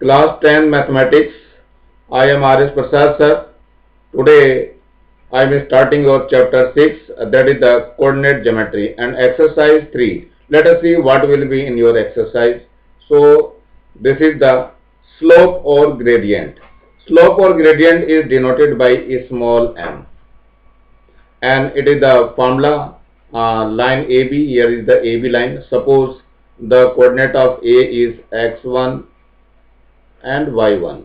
Class 10 Mathematics. I am R.S. Prasad sir. Today I am starting your chapter 6, that is the coordinate geometry, and exercise 3. Let us see what will be in your exercise. So this is the slope or gradient. Slope or gradient is denoted by a small m, and it is the formula line AB. Here is the AB line. Suppose the coordinate of A is x1 and y1,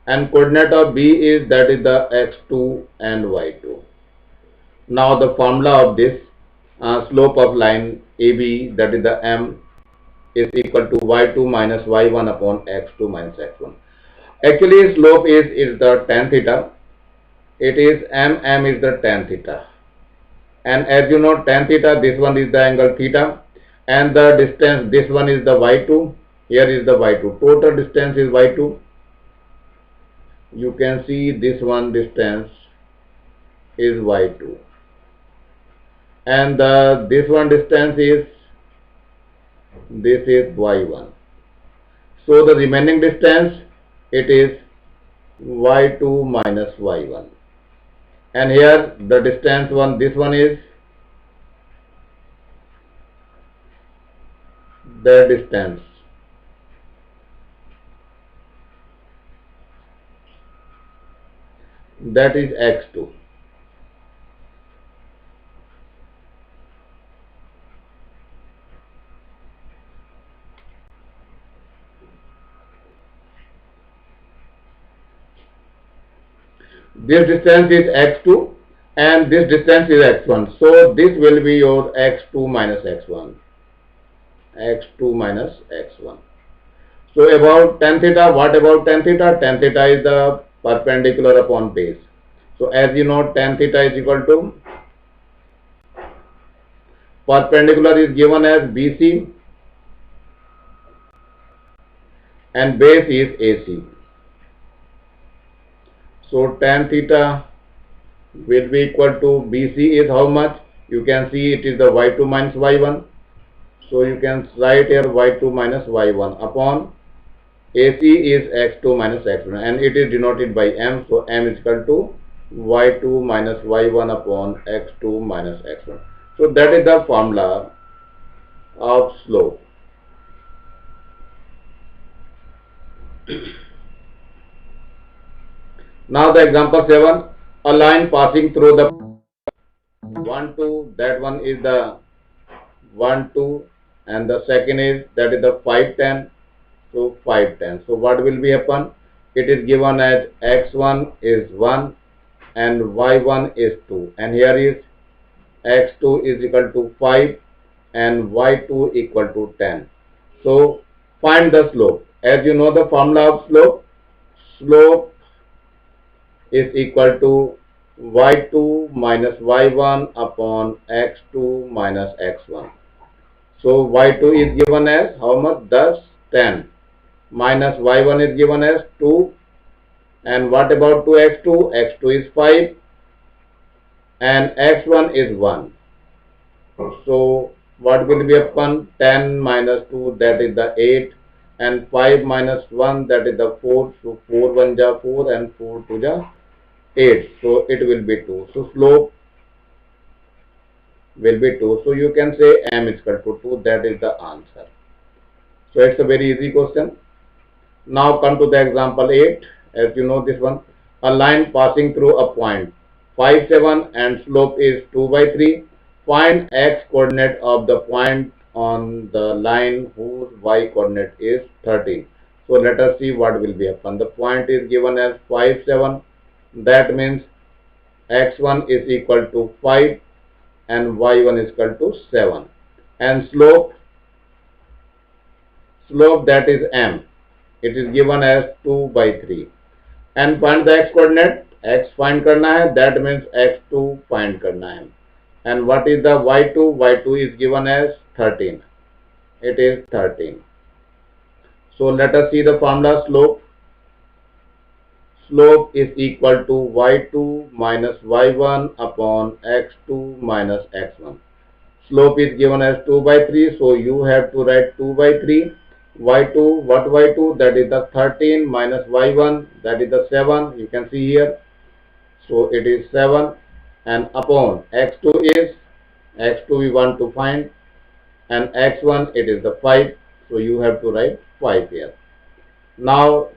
and coordinate of B is, that is the x2 and y2. Now the formula of this slope of line AB, that is the m, is equal to y2 minus y1 upon x2 minus x1. Actually slope is the tan theta. It is m is the tan theta, and as you know tan theta, this one is the angle theta, and the distance, this one is the y2, here is the y2, total distance is y2. You can see this one distance is y2, and this one distance is, this is y1. So the remaining distance, it is y2 minus y1, and here the distance one, this one is the distance, that is x2. This distance is x2 and this distance is x1. So this will be your x2 minus x1. x2 minus x1. So about tan theta, what about tan theta? Tan theta is the perpendicular upon base. So as you know, tan theta is equal to, perpendicular is given as BC and base is AC. So tan theta will be equal to, BC is how much? You can see it is the y2 minus y1. So you can write here y2 minus y1 upon AC is x2 minus x1, and it is denoted by m. So m is equal to y2 minus y1 upon x2 minus x1. So that is the formula of slope. Now the example 7, a line passing through the 1, 2, that one is the 1, 2, and the second is, that is the 5, 10. So 5, 10. So what will be happen? It is given as x1 is 1 and y1 is 2, and here is x2 is equal to 5 and y2 equal to 10. So find the slope. As you know the formula of slope, slope is equal to y2 minus y1 upon x2 minus x1. So y2 is given as how much? Thus 10, minus y1 is given as 2, and what about 2x2? x2 is 5 and x1 is 1. So what will be upon? 10 minus 2, that is the 8, and 5 minus 1, that is the 4. So 4 1 ja 4 and 4 2 ja 8. So it will be 2. So slope will be 2. So you can say m is equal to 2. That is the answer. So it's a very easy question. Now come to the example 8. As you know this one, a line passing through a point 5, 7 and slope is 2 by 3. Find x coordinate of the point on the line whose y coordinate is 13. So let us see what will be happen. The point is given as 5, 7. That means x1 is equal to 5 and y1 is equal to 7. And slope that is m. It is given as 2 by 3. And find the x coordinate. X find करना है, that means x2 find करना है. And what is the y2? y2 is given as 13. It is 13. So let us see the formula slope. Slope is equal to y2 minus y1 upon x2 minus x1. Slope is given as 2 by 3. So you have to write 2 by 3. y2, what y2? That is the 13 minus y1, that is the 7. You can see here. So it is 7, and upon x2 is, x2 we want to find, and x1 it is the 5. So you have to write 5 here. Now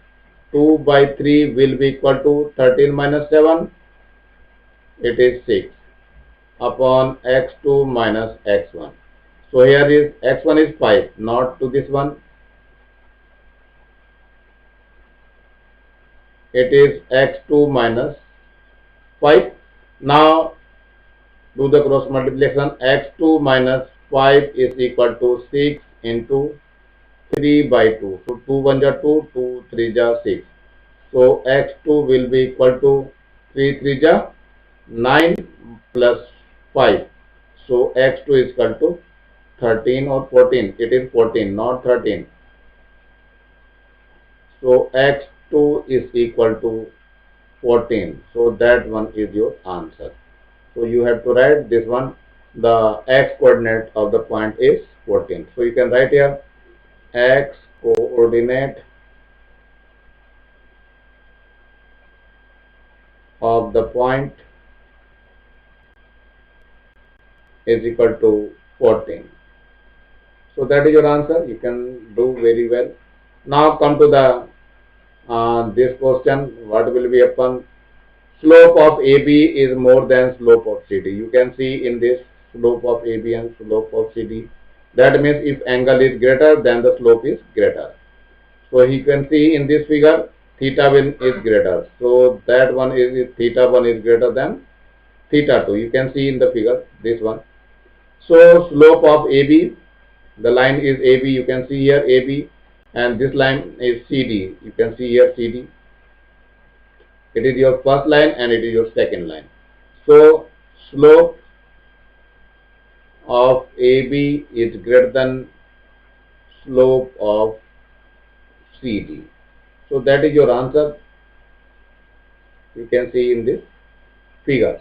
2 by 3 will be equal to 13 minus 7. It is 6 upon x2 minus x1. So here is x1 is 5, not to this one. It is x2 minus 5. Now do the cross multiplication. X2 minus 5 is equal to 6 into 3 by 2. So 2 1 ja 2, 2 3 ja 6. So x2 will be equal to 3 3 ja 9 plus 5. So x2 is equal to 13 or 14. It is 14, not 13. So x2 is equal to 14. So that one is your answer. So you have to write this one. The x coordinate of the point is 14. So you can write here x coordinate of the point is equal to 14. So that is your answer. You can do very well. Now come to the this question. What will be happen? Slope of AB is more than slope of CD. You can see in this slope of AB and slope of CD. That means if angle is greater, then the slope is greater. So you can see in this figure, theta 1 is greater. So that one is theta 1 is greater than theta 2. You can see in the figure, this one. So slope of AB, the line is AB. You can see here AB, and this line is CD. You can see here CD. It is your first line and it is your second line. So slope of AB is greater than slope of CD. So that is your answer. You can see in this figure.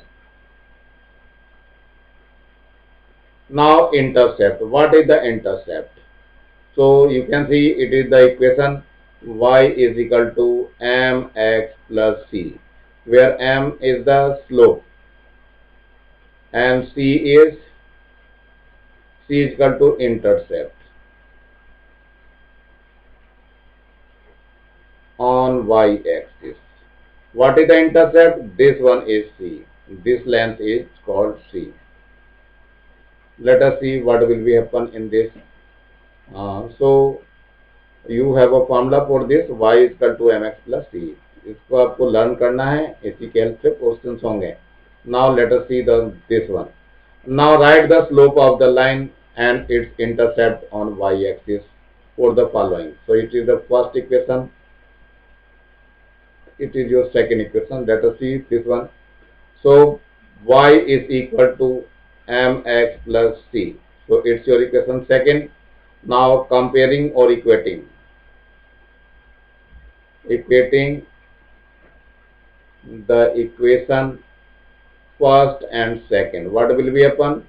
Now intercept. What is the intercept? So you can see it is the equation y is equal to mx plus c, where m is the slope and c is equal to intercept on y-axis. What is the intercept? This one is c. This length is called c. Let us see what will be happen in this. So you have a formula for this, y is equal to mx plus c. इसको आपको learn करना है, इसी के help से questions होंगे. Now let us see this one. Now write the slope of the line and its intercept on y-axis for the following. So it is the first equation. It is your second equation. Let us see this one. So y is equal to mx plus c. So it's your equation second. Now comparing or equating the equation first and second. What will be happen?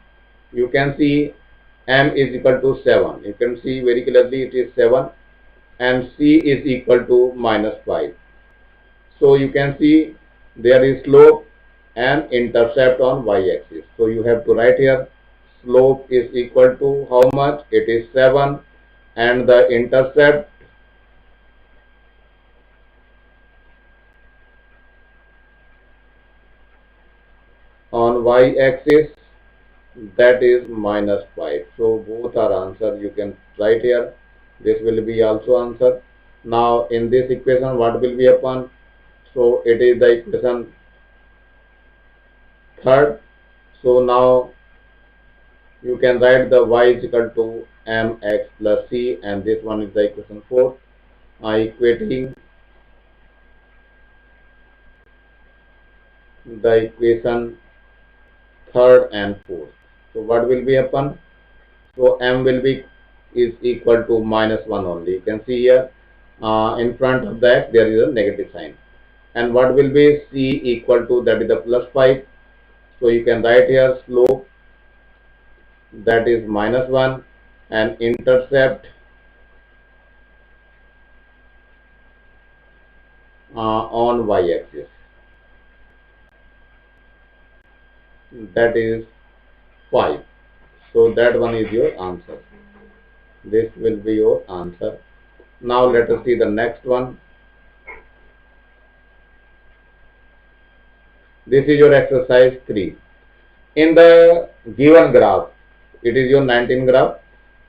You can see m is equal to 7. You can see very clearly it is 7, and c is equal to minus 5. So you can see there is slope and intercept on y-axis. So you have to write here slope is equal to how much? It is 7, and the intercept on y-axis, that is minus 5. So both are answer. You can write here. This will be also answer. Now in this equation, what will be happen? So it is the equation third. So now you can write the y is equal to mx plus c, and this one is the equation 4. Equating the equation third and fourth. So what will be happen? So m will be is equal to minus 1 only. You can see here in front of that there is a negative sign. And what will be c equal to, that is the plus 5. So you can write here slope, that is minus 1, and intercept on y-axis. That is 5. So that one is your answer. This will be your answer. Now let us see the next one. This is your exercise 3. In the given graph, it is your 19 graph.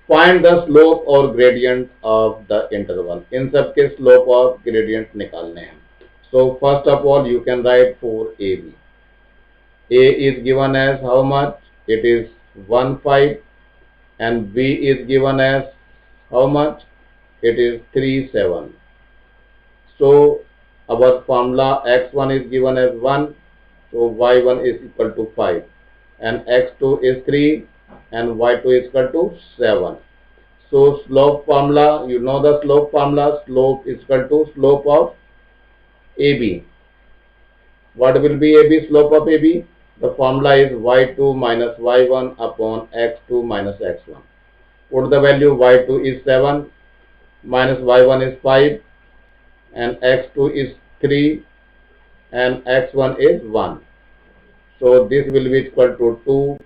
Find the slope or gradient of the interval. In सबके slope और gradient निकालने हैं. So first of all, you can write for AB. A is given as how much? It is 1, 5, and B is given as how much? It is 3, 7. So our formula x1 is given as 1, so y1 is equal to 5, and x2 is 3, and y2 is equal to 7. So slope formula, you know the slope formula, slope is equal to slope of AB. What will be AB, slope of AB? The formula is y2 minus y1 upon x2 minus x1. Put the value, y2 is 7, minus y1 is 5, and x2 is 3, and x1 is 1. So this will be equal to 2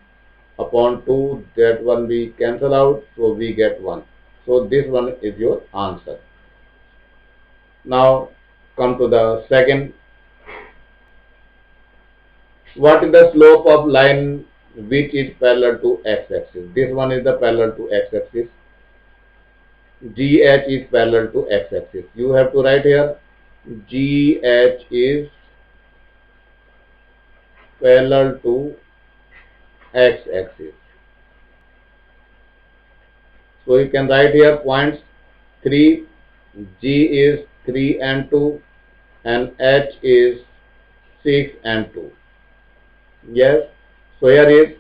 upon 2, that one we cancel out, so we get 1. So this one is your answer. Now come to the second. What is the slope of line which is parallel to x-axis? This one is the parallel to x-axis. GH is parallel to x-axis. You have to write here GH is parallel to x-axis. So you can write here points 3, G is 3 and 2, and H is 6 and 2. Yes, so here is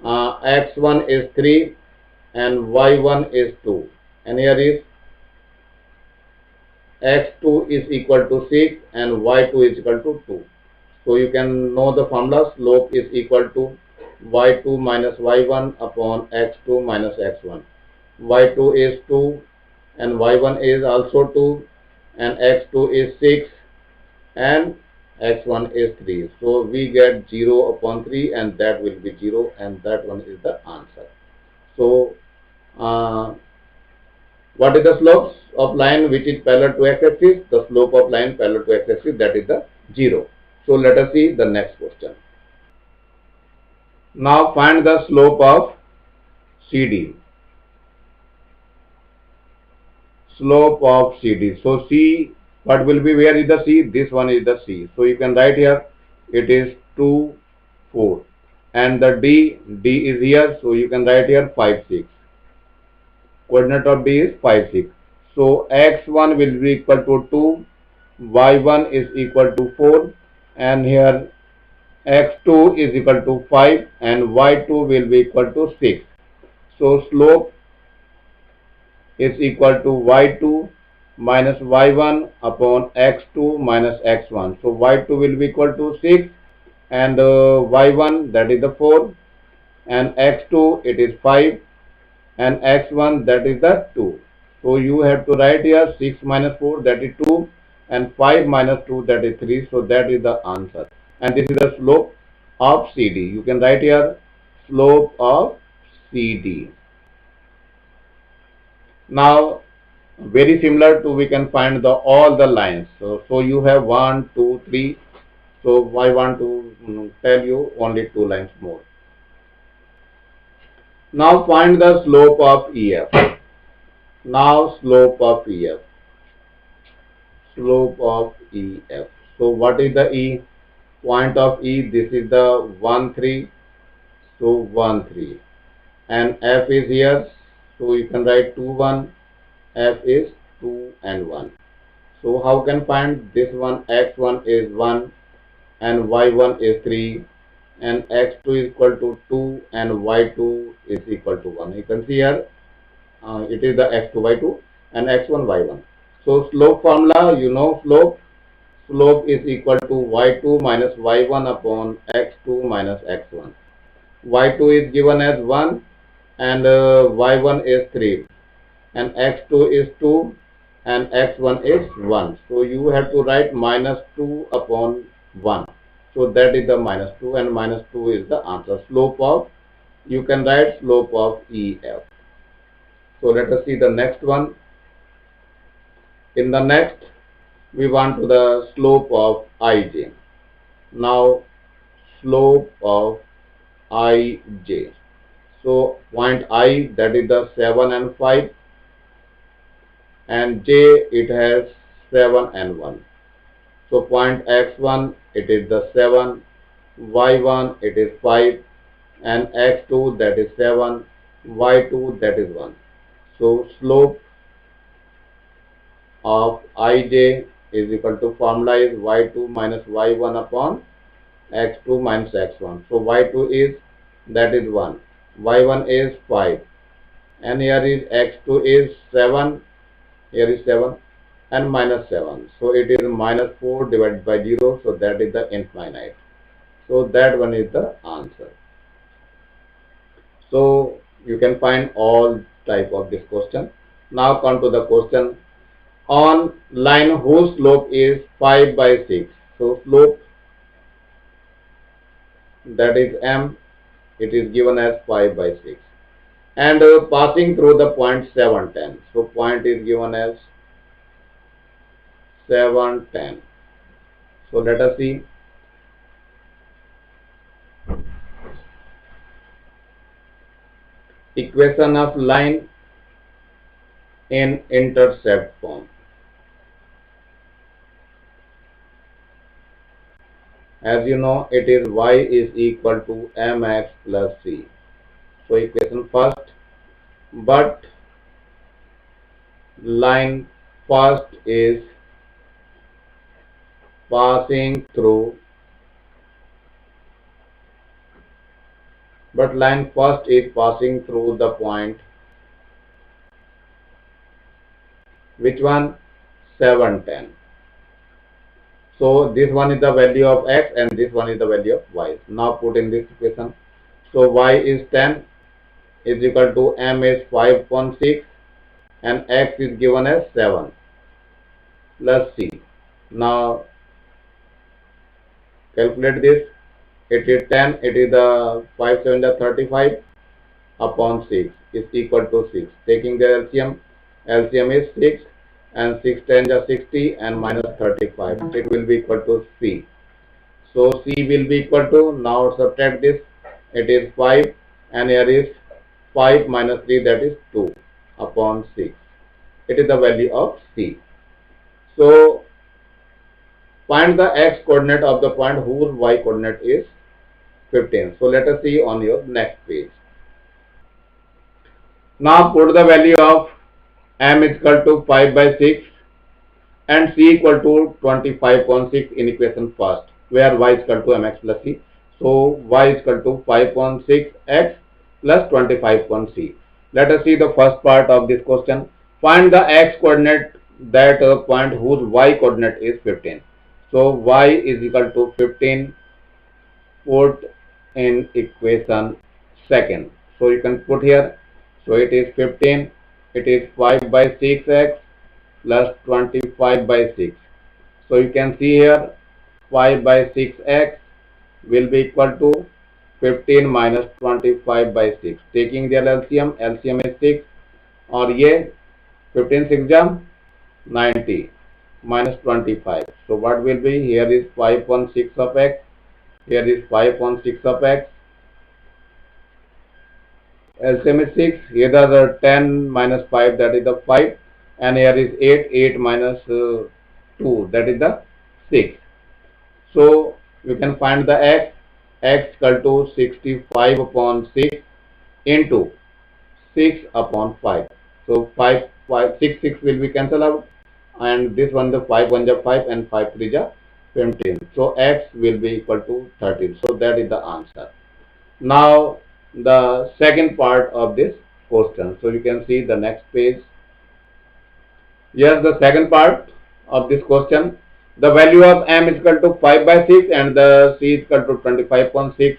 x1 is 3 and y1 is 2, and here is x2 is equal to 6 and y2 is equal to 2. So you can know the formula, slope is equal to y2 minus y1 upon x2 minus x1. y2 is 2 and y1 is also 2, and x2 is 6 and x1 is 3. So we get 0 upon 3, and that will be 0, and that one is the answer. So what is the slope of line which is parallel to x-axis? The slope of line parallel to x-axis, that is the 0. So let us see the next question. Now find the slope of CD. Slope of CD. So C, what will be, where is the C? This one is the C. So you can write here, it is 2, 4. And the D is here. So you can write here 5, 6. Coordinate of D is 5, 6. So x1 will be equal to 2, y1 is equal to 4, and here x2 is equal to 5, and y2 will be equal to 6. So slope is equal to y2 minus y1 upon x2 minus x1. So y2 will be equal to 6, and y1, that is the 4, and x2 it is 5, and x1, that is the 2. So you have to write here 6 minus 4, that is 2, and 5 minus 2, that is 3. So that is the answer, and this is the slope of CD. You can write here slope of CD. Now very similar to, we can find all the lines. So you have 1, 2, 3. So I want to tell you only 2 lines more. Now find the slope of EF. Now slope of EF. Slope of EF. So what is the E? Point of E, this is the 1, 3. So 1, 3. And F is here. So you can write 2, 1. F is 2 and 1. So how can find this one? X1 is 1 and Y1 is 3, and X2 is equal to 2 and Y2 is equal to 1. You can see here it is the X2, Y2 and X1, Y1. So slope formula, you know slope. Slope is equal to Y2 minus Y1 upon X2 minus X1. Y2 is given as 1 and Y1 is 3. And x2 is 2 and x1 is 1. So you have to write minus 2 upon 1. So that is the minus 2, and minus 2 is the answer. Slope of, you can write slope of EF. So let us see the next one. In the next, we want to the slope of IJ. Now slope of IJ. So point I, that is the 7 and 5, and J, it has 7 and 1. So point x1, it is the 7, y1 it is 5, and x2 that is 7, y2 that is 1. So slope of ij is equal to, formula is y2 minus y1 upon x2 minus x1. So y2 is, that is 1, y1 is 5, and here is x2 is 7, here is 7, and minus 7. So it is minus 4 divided by 0, so that is the infinite. So that one is the answer. So you can find all type of this question. Now come to the question on line whose slope is 5 by 6. So slope, that is m, it is given as 5 by 6, and passing through the point 7, 10. So point is given as 7, 10. So let us see. Equation of line in intercept form. As you know, it is y is equal to mx plus c. So equation first, but line first is passing through, the point, which one? 7, 10. So this one is the value of x and this one is the value of y. Now put in this equation. So y is 10 is equal to m is 5 upon 6 and x is given as 7 plus c. Now calculate this. It is 10, it is the 5 7 the 35 upon 6 is equal to 6. Taking the LCM is 6, and 6 10 is 60 and minus 35. It will be equal to c. So c will be equal to, now subtract this, it is 5, and here is 5 minus 3, that is 2 upon 6. It is the value of c. So find the x coordinate of the point whose y coordinate is 15. So let us see on your next page. Now put the value of m is equal to 5 by 6 and c equal to 25.6 in equation first, where y is equal to mx plus c. So y is equal to 5.6 x plus 25.c. Let us see the first part of this question. Find the x coordinate, that point whose y coordinate is 15. So y is equal to 15, put in equation second. So you can put here. So it is 15, it is 5 by 6x plus 25 by 6. So you can see here 5 by 6x will be equal to 15 minus 25 by 6. Taking their LCM is 6, or ye 15 6 jam 90 minus 25. So what will be, here is 5 on 6 of x, here is 5 on 6 of x, LCM is 6, here are the 10 minus 5, that is the 5, and here is 8 minus 2, that is the 6. So you can find the x equal to 65 upon 6 into 6 upon 5. So 6 will be cancelled out, and this one, the 5 1 is 5 and 5 3 is 15. So x will be equal to 13. So that is the answer. Now the second part of this question. So you can see the next page. Yes, the second part of this question. The value of m is equal to 5 by 6 and the c is equal to 25.6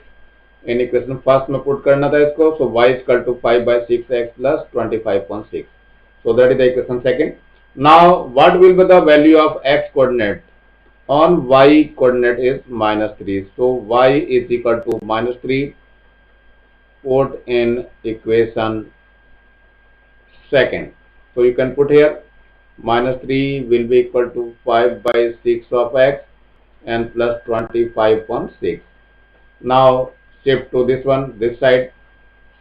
in equation first में put करना था इसको. So y is equal to 5 by 6x plus 25.6. So that is the equation second. Now what will be the value of x coordinate? On y coordinate is -3. So y is equal to -3 put in equation second. So you can put here -3 will be equal to 5/6 of x and plus 25/6. Now shift to this one, this side.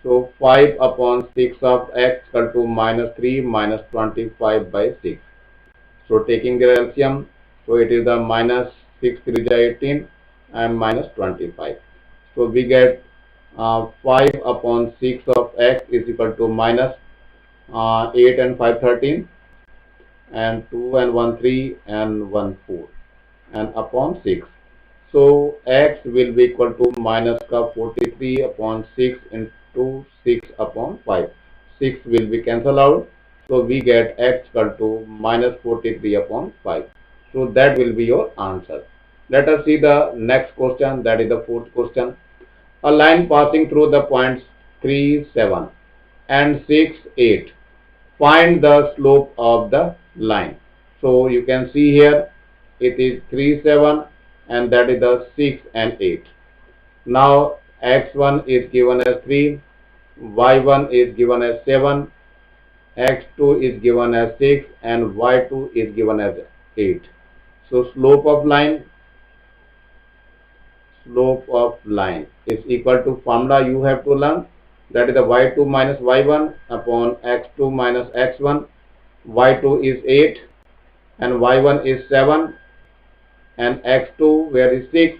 So 5/6 of x equal to -3 minus 25/6. So taking the LCM, so it is the -6 3 is 18 and minus 25. So we get 5/6 of x is equal to minus 8 and 5 13 and 2 and 1 3 and 1 4 and upon 6. So x will be equal to minus का 43/6 into 6/5. 6 will be cancelled out. So we get x equal to minus 43/5. So that will be your answer. Let us see the next question, that is the fourth question. A line passing through the points 3 7 and 6 8. Find the slope of the line. So you can see here it is 3 7 and that is the 6 and 8. Now x1 is given as 3, y1 is given as 7, x2 is given as 6 and y2 is given as 8. So slope of line is equal to formula you have to learn, that is the y2 minus y1 upon x2 minus x1. y2 is 8 and y1 is 7 and x2 where is 6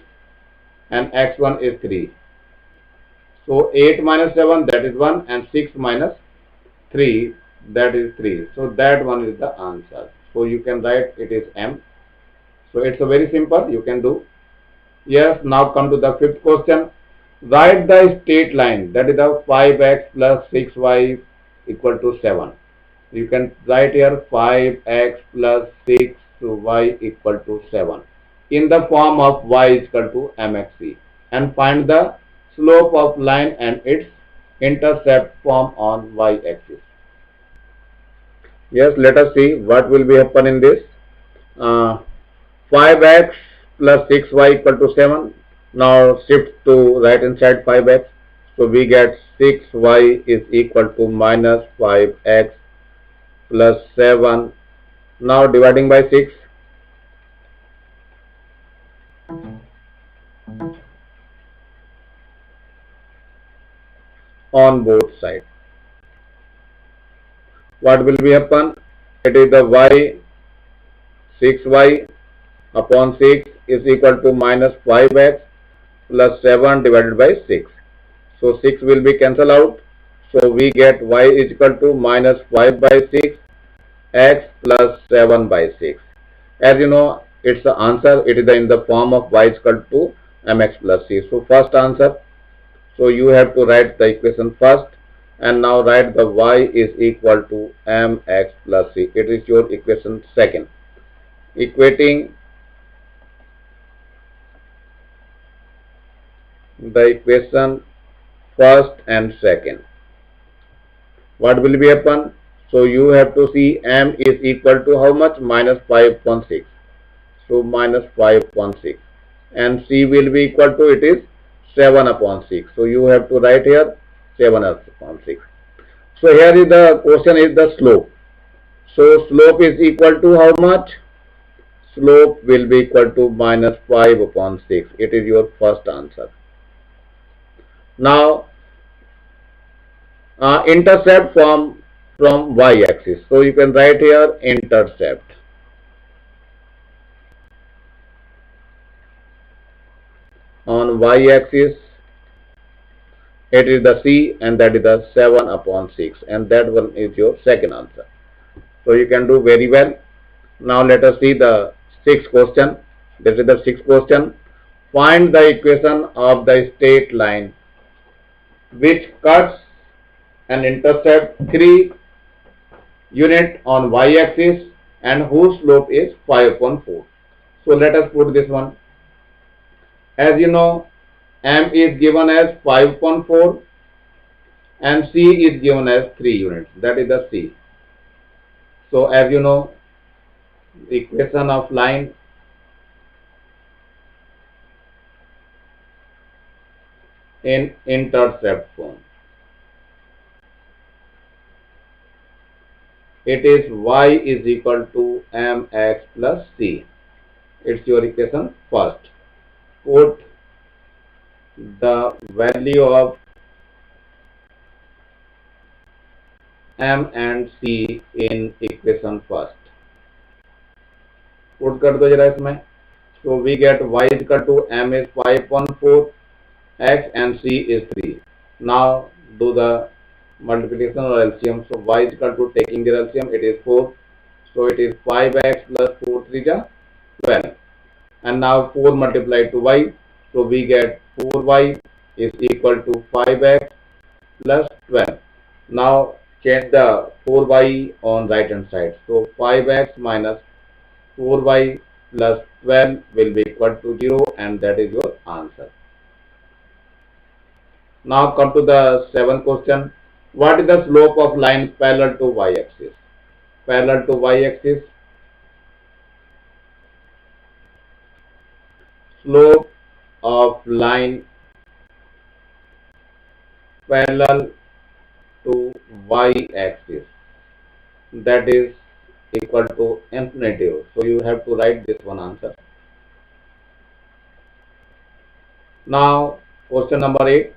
and x1 is 3. So 8 minus 7 that is 1 and 6 minus 3 that is 3. So that one is the answer. So you can write it is M. So it's a very simple, you can do. Yes, now come to the fifth question. Write the straight line, that is the 5x plus 6y equal to 7. You can write here 5x plus 6y equal to 7 in the form of y is equal to mxc, and find the slope of line and its intercept form on y-axis. Yes, let us see what will be happen in this. 5x plus 6y equal to 7. Now shift to right hand side 5x. So we get 6y is equal to minus 5x plus 7. Now dividing by 6. On both sides. What will be happen? It is the y 6y upon 6 is equal to minus 5x plus 7 divided by 6. So 6 will be cancelled out. So we get y is equal to minus 5 by 6 x plus 7 by 6. As you know, it's the answer. It is in the form of y is equal to mx plus c. So first answer. So you have to write the equation first and now write the y is equal to mx plus c. It is your equation second. Equating the equation first and second. What will be happen? So you have to see m is equal to how much? Minus 5/6. So minus 5/6 and c will be equal to, it is 7/6. So you have to write here 7/6. So here is the question is the slope. So slope is equal to how much? Slope will be equal to minus 5/6. It is your first answer. Now intercept from y-axis. So you can write here intercept. On y-axis it is the c and that is the 7/6 and that one is your second answer. So you can do very well. Now let us see the sixth question. This is the sixth question. Find the equation of the straight line which cuts and intercepts 3 units on y-axis and whose slope is 5/4. So let us put this one. As you know, m is given as 5/4 and c is given as 3 units. That is the c. So as you know, equation of line in intercept form. It is y is equal to mx plus c. It's your equation first. Put the value of m and c in equation first. Put कर दो जरा इसमें. So we get y is equal to m is 5.4, x and c is 3. Now do the multiplication or LCM. So y is equal to, taking the LCM, it is 4. So it is 5x plus 4 3 ja 12. And now 4 multiplied to y. So we get 4y is equal to 5x plus 12. Now change the 4y on right hand side. So 5x minus 4y plus 12 will be equal to 0, and that is your answer. Now come to the 7th question. What is the slope of line parallel to y-axis? Parallel to y-axis, slope of line parallel to y-axis, that is equal to infinitive. So you have to write this one answer. Now question number 8.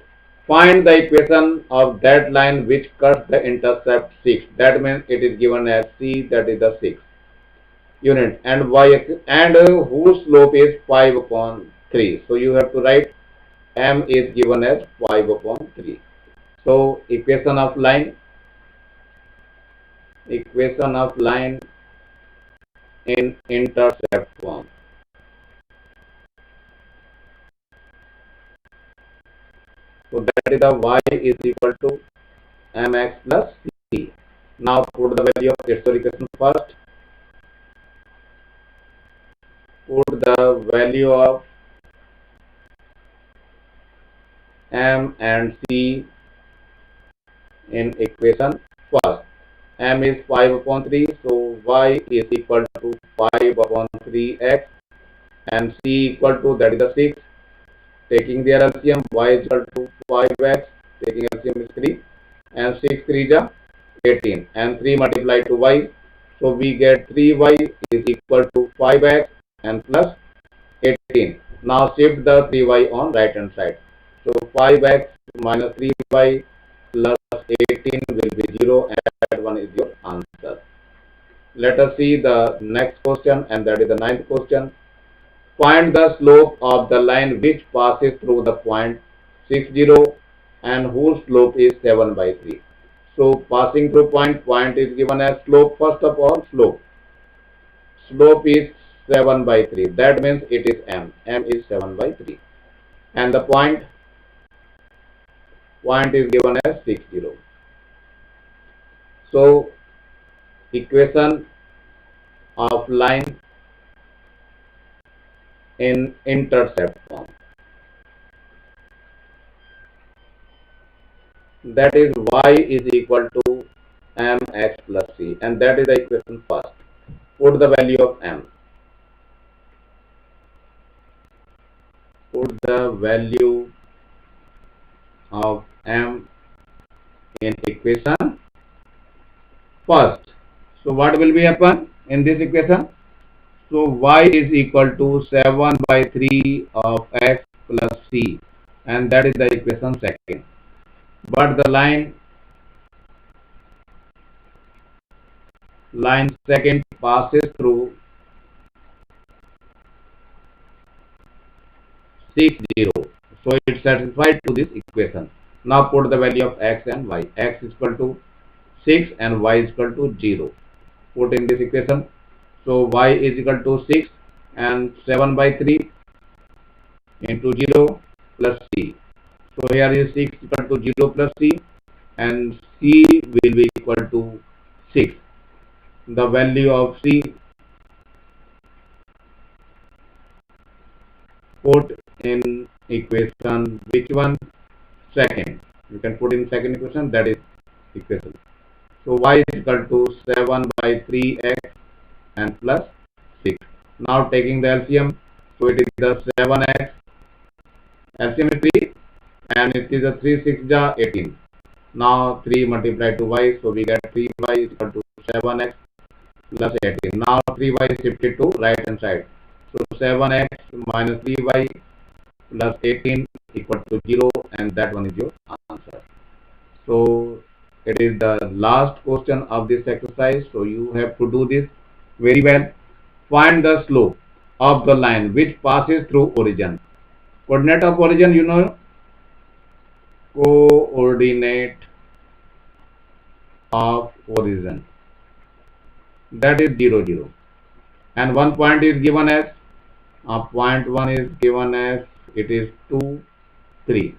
Find the equation of that line which cuts the intercept 6. That means it is given as c, that is the 6 unit, and y-axis, and whose slope is 5 upon 3. So you have to write m is given as 5 upon 3. So equation of line in intercept form. So that is the y is equal to mx plus c. Now put the value of its equation first. Put the value of m and c in equation first. M is 5 upon 3, so y is equal to 5 upon 3x, and c equal to, that is the 6. Taking their LCM, y is equal to 5x, taking LCM is 3, and 6 3 ja 18, and 3 multiplied to y. So we get 3y is equal to 5x and plus 18. Now shift the 3y on right hand side. So 5x minus 3y plus 18 will be 0, and that one is your answer. Let us see the next question, and that is the 9th question. Find the slope of the line which passes through the point 60 and whose slope is 7 by 3. So passing through point is given as slope. First of all, slope is 7 by 3. That means it is m. M is 7 by 3. And the point is given as 60. So equation of line in intercept form, that is y is equal to mx plus c, and that is the equation first. Put the value of m. Put the value of m in equation first. So what will be happen in this equation? So y is equal to 7 by 3 of x plus c, and that is the equation second. But the line second passes through 60. So it satisfied to this equation. Now put the value of x and y. X is equal to 6 and y is equal to 0. Put in this equation. So y is equal to 6 and 7 by 3 into 0 plus c. So here is 6 equal to 0 plus c, and c will be equal to 6. The value of c, put in equation which one? Second. You can put in second equation, that is equation. So y is equal to 7 by 3x and plus 6. Now taking the LCM, so it is the 7x, LCM is 3 and it is a 3 6 ja 18. Now 3 multiplied to y, so we get 3y is equal to 7x plus 18. Now 3y is shifted to right hand side, so 7x minus 3y plus 18 equal to 0, and that one is your answer. So it is the last question of this exercise, so you have to do this very well. Find the slope of the line which passes through origin. Coordinate of origin, you know, coordinate of origin, that is 0 0, and one point is given as point 1 is given as it is 2 3.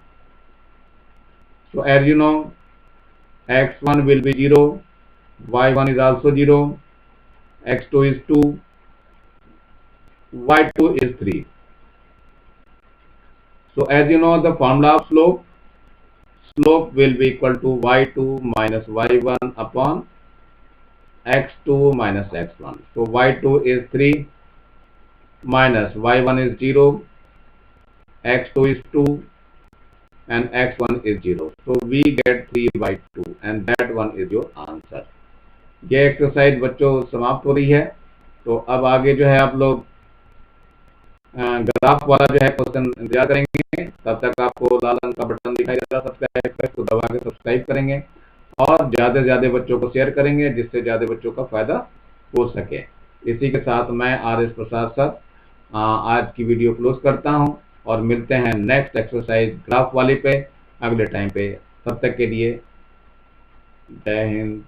So as you know, x1 will be 0, y1 is also 0, x2 is 2, y2 is 3. So as you know the formula of slope, slope will be equal to y2 minus y1 upon x2 minus x1. So y2 is 3 minus y1 is 0, x2 is 2 and x1 is 0. So we get 3 by 2 and that one is your answer. ये exercise बच्चों समाप्त हो रही है। तो अब आगे जो है आप लोग ग्राफ वाला जो है क्वेश्चन इंतजार करेंगे। तब तक आपको लाल रंग का बटन दिखाई दे रहा सब्सक्राइब का, इसको दबा के सब्सक्राइब करेंगे और ज़्यादा से ज़्यादा बच्चों को शेयर करेंगे जिससे ज़्यादा बच्चों का फायदा हो सके। इसी के साथ मैं RS प्रसाद सर आज की वीडियो क्लोज करता हूं और मिलते हैं नेक्स्ट एक्सरसाइज ग्राफ वाले पे अगले टाइम पे। तब तक के लिए जय हिंद।